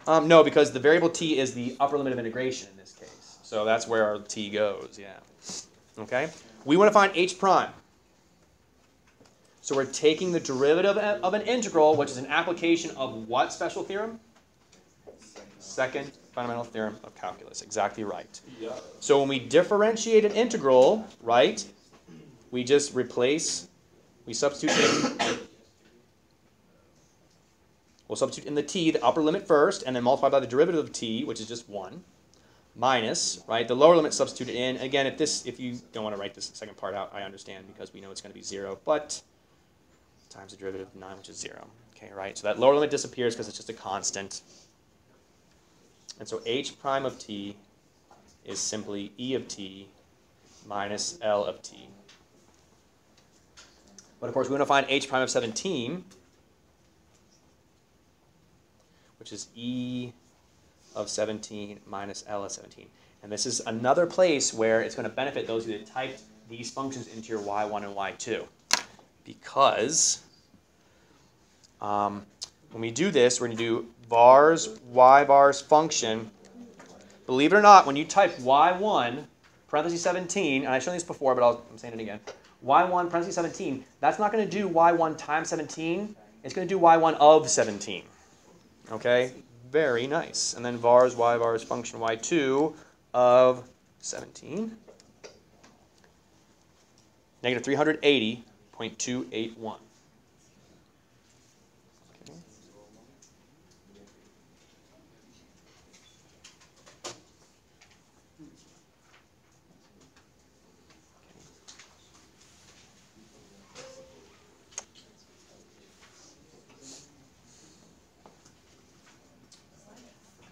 No, because the variable t is the upper limit of integration in this case. So that's where our t goes, yeah. Okay? We want to find h prime. So we're taking the derivative of an integral, which is an application of what special theorem? Second fundamental theorem of calculus. Exactly right. Yeah. So when we differentiate an integral, right, we just replace, we substitute in, we'll substitute in the t, the upper limit first, and then multiply by the derivative of t, which is just 1, minus, right, the lower limit substituted in. Again, if you don't want to write this second part out, I understand, because we know it's going to be 0, but times the derivative of 9, which is 0. Okay, right? So that lower limit disappears because it's just a constant. And so h prime of t is simply e of t minus L of t. But of course, we want to find h prime of 17, which is e of 17 minus L of 17. And this is another place where it's going to benefit those who typed these functions into your y1 and y2. Because when we do this, we're going to do vars y bars function. Believe it or not, when you type y1 parentheses 17, and I've shown this before, but I'm saying it again, y1 parentheses 17, that's not going to do y1 times 17. It's going to do y1 of 17. Okay? Very nice. And then vars y bars function y2 of 17. Negative 380.281.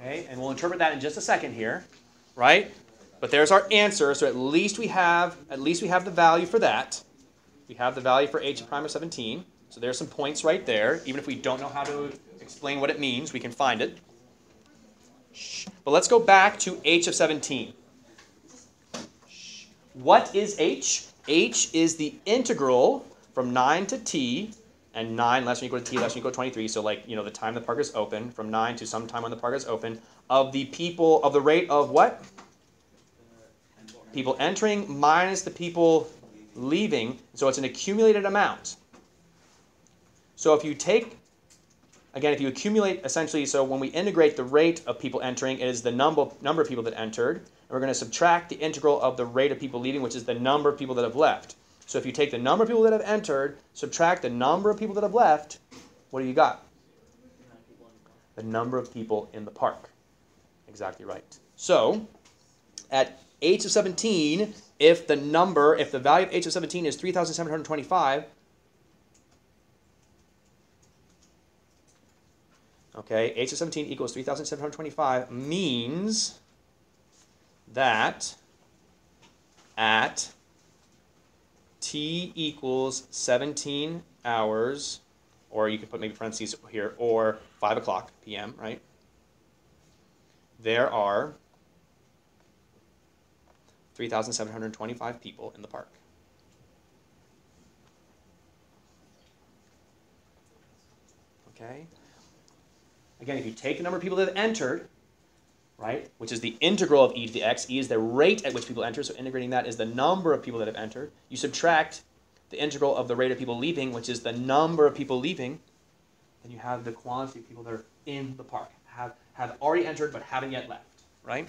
Okay, and we'll interpret that in just a second here, right? But there's our answer, so at least we have the value for that. We have the value for h prime of 17. So there's some points right there. Even if we don't know how to explain what it means, we can find it. But let's go back to h of 17. What is h? H is the integral from 9 to t, and 9 less than or equal to t less than or equal to 23, so like, you know, the time the park is open, from 9 to some time when the park is open, of the people, of the rate of what? People entering minus the people leaving, so it's an accumulated amount. So if you take, again, if you accumulate, essentially, so when we integrate the rate of people entering, it is the number of people that entered, and we're going to subtract the integral of the rate of people leaving, which is the number of people that have left. So if you take the number of people that have entered, subtract the number of people that have left, what do you got? The number of people in the park. Exactly right. So at h of 17, if the value of h of 17 is 3,725, okay, h of 17 equals 3,725 means that at t equals 17 hours, or you could put maybe parentheses here, or 5 o'clock p.m., right? There are 3,725 people in the park. Okay? Again, if you take the number of people that have entered, right, which is the integral of e to the x, e is the rate at which people enter, so integrating that is the number of people that have entered. You subtract the integral of the rate of people leaving, which is the number of people leaving, and you have the quantity of people that are in the park, have already entered but haven't yet left, right?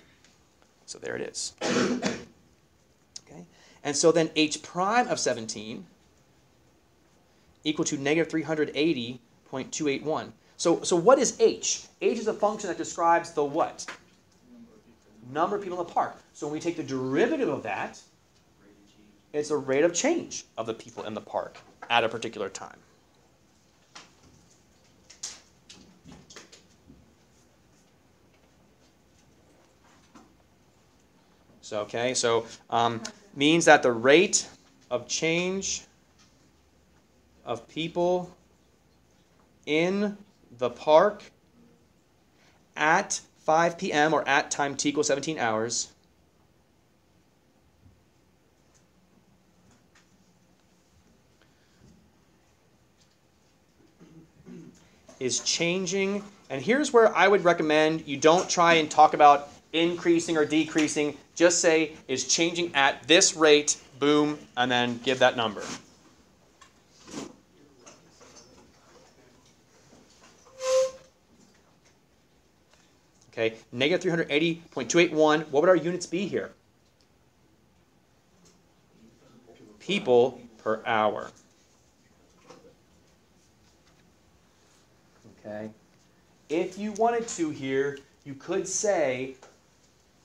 So there it is. Okay? And so then h prime of 17 equal to negative 380.281. So what is h? H is a function that describes the what? Number of people in the park. So when we take the derivative of that, it's the rate of change of the people in the park at a particular time. So, okay, so means that the rate of change of people in the park at 5 p.m. or at time t equals 17 hours is changing. And here's where I would recommend you don't try and talk about increasing or decreasing. Just say is changing at this rate, boom, and then give that number. Okay, negative 380.281. What would our units be here? People per hour. Okay. If you wanted to here, you could say,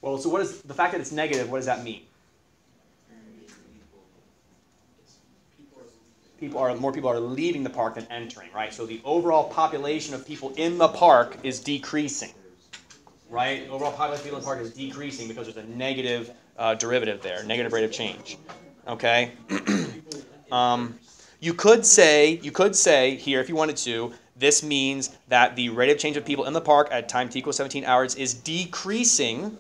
well, so what is the fact that it's negative, what does that mean? More people are leaving the park than entering, right? So the overall population of people in the park is decreasing, right? The overall population of people in the park is decreasing because there's a negative derivative there, negative rate of change. Okay. You could say here, if you wanted to, this means that the rate of change of people in the park at time t equals 17 hours is decreasing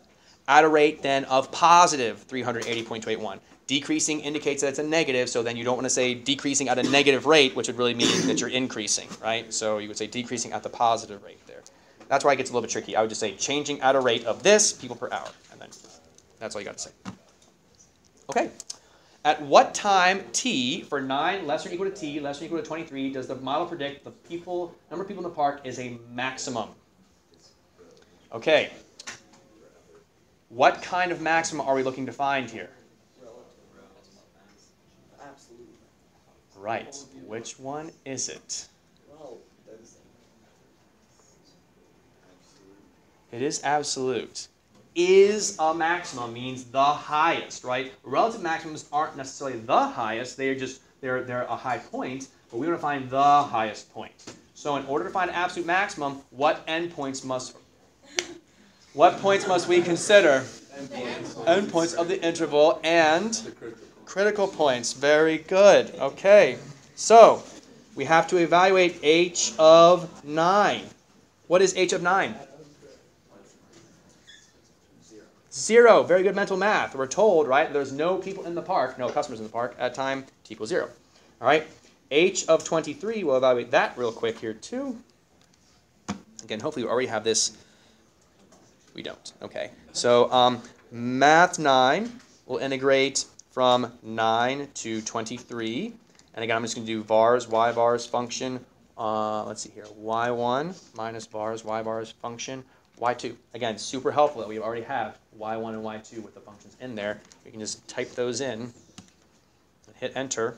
at a rate then of positive 380.281. Decreasing indicates that it's a negative, so then you don't want to say decreasing at a negative rate, which would really mean that you're increasing, right? So you would say decreasing at the positive rate there. That's why it gets a little bit tricky. I would just say changing at a rate of this, people per hour, and then that's all you got to say. Okay. At what time t for 9 less than or equal to t less than or equal to 23 does the model predict the number of people in the park is a maximum? Okay. What kind of maximum are we looking to find here? Absolute. Right. Which one is it? Well, they're the same. It is absolute. Is a maximum means the highest, right? Relative maximums aren't necessarily the highest. They're a high point, but we want to find the highest point. So in order to find absolute maximum, what points must we consider? Endpoints of the interval and critical points. Very good. Okay. So we have to evaluate h of 9. What is h of 9? 0. Very good mental math. We're told, right, there's no people in the park, no customers in the park at time t equals 0. All right. h of 23, we'll evaluate that real quick here too. Again, hopefully we already have this. We don't. Okay. So math 9 will integrate from 9 to 23. And again, I'm just going to do vars, y bars function. Let's see here. y1 minus vars, y bars function. y2. Again, super helpful that we already have y1 and y2 with the functions in there. We can just type those in and hit enter.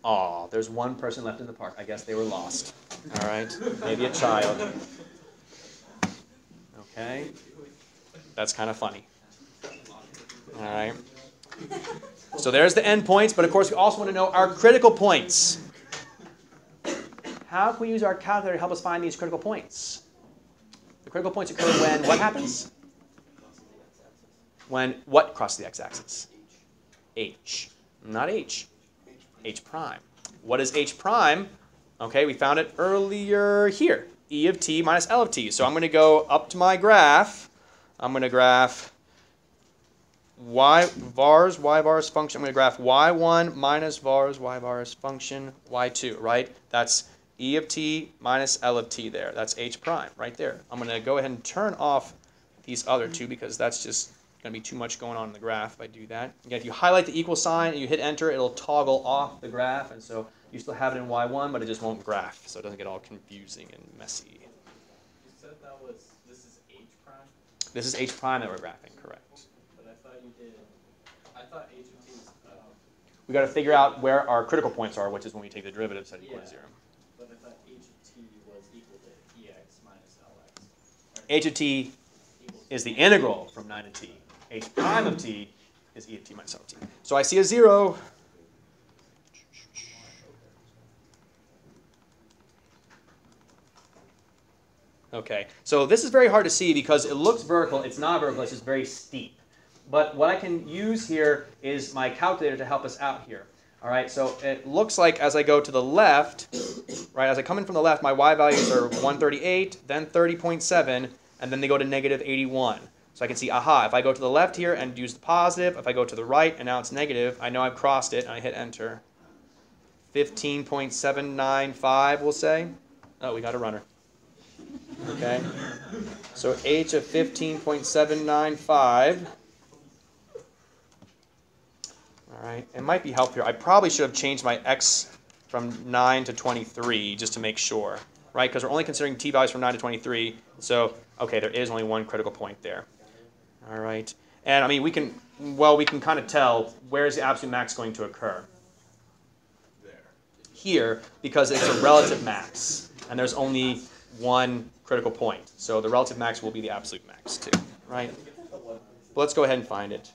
Aw, there's one person left in the park. I guess they were lost. All right, maybe a child. Okay, that's kind of funny. All right. So there's the endpoints, but of course we also want to know our critical points. How can we use our calculator to help us find these critical points? The critical points occur when what happens? When what crosses the x-axis? H. Not H. H prime. What is H prime? Okay, we found it earlier here. E of t minus L of t. So I'm going to go up to my graph. I'm going to graph y bars function. I'm going to graph y1 minus vars, y bars function, y2, right? That's E of t minus L of t there. That's H prime right there. I'm going to go ahead and turn off these other two because that's just going to be too much going on in the graph if I do that. Again, if you highlight the equal sign and you hit enter, it'll toggle off the graph, and so you still have it in y1, but it just won't graph, so it doesn't get all confusing and messy. You said this is H prime? This is H prime that we're graphing, correct. But I thought H of t is, We got to figure out where our critical points are, which is when we take the derivative set equal to 0. But I thought H of t was equal to EX minus LX. H of t is the integral from 9 to t. H prime of t is E of t minus L of t. So I see a 0. Okay, so this is very hard to see because it looks vertical. It's not vertical. It's just very steep. But what I can use here is my calculator to help us out here. All right, so it looks like as I go to the left, right, as I come in from the left, my y values are 138, then 30.7, and then they go to negative 81. So I can see, aha, if I go to the left here and use the positive, if I go to the right and now it's negative, I know I've crossed it and I hit enter. 15.795, we'll say. Oh, we got a runner. Okay. So h of 15.795. All right. It might be helpful here. I probably should have changed my x from 9 to 23 just to make sure, right? Because we're only considering t-values from 9 to 23. So, okay, there is only one critical point there. All right. And, I mean, we can kind of tell where is the absolute max going to occur. Here, because it's a relative max, and there's only one critical point. So the relative max will be the absolute max too, right? But let's go ahead and find it.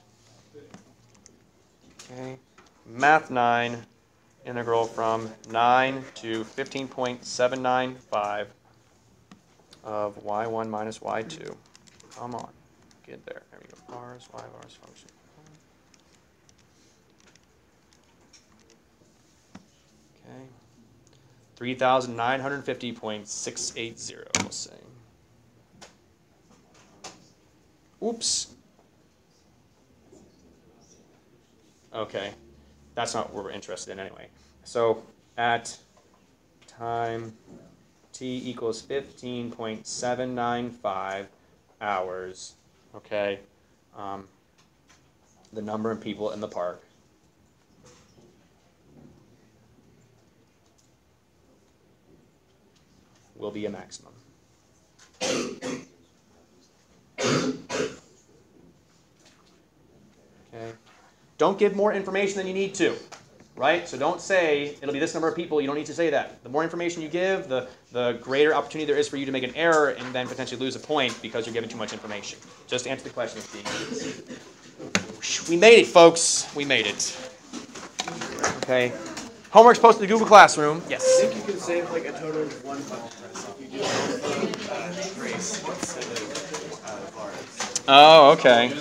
Okay, Math 9, integral from 9 to 15.795 of y1 minus y2. Come on, get there. There we go. Bars, y bars function. Okay. 3,950.680, we'll say. Oops. Okay. That's not what we're interested in anyway. So at time t equals 15.795 hours, okay, the number of people in the park will be a maximum. Okay. Don't give more information than you need to, right? So don't say it'll be this number of people. You don't need to say that. The more information you give, the greater opportunity there is for you to make an error and then potentially lose a point because you're giving too much information. Just answer the question. We made it, folks. We made it. Okay. Homework's posted to Google Classroom. Yes. I think you can save like a total of 1 button press if you do trace instead of bars. Oh, okay.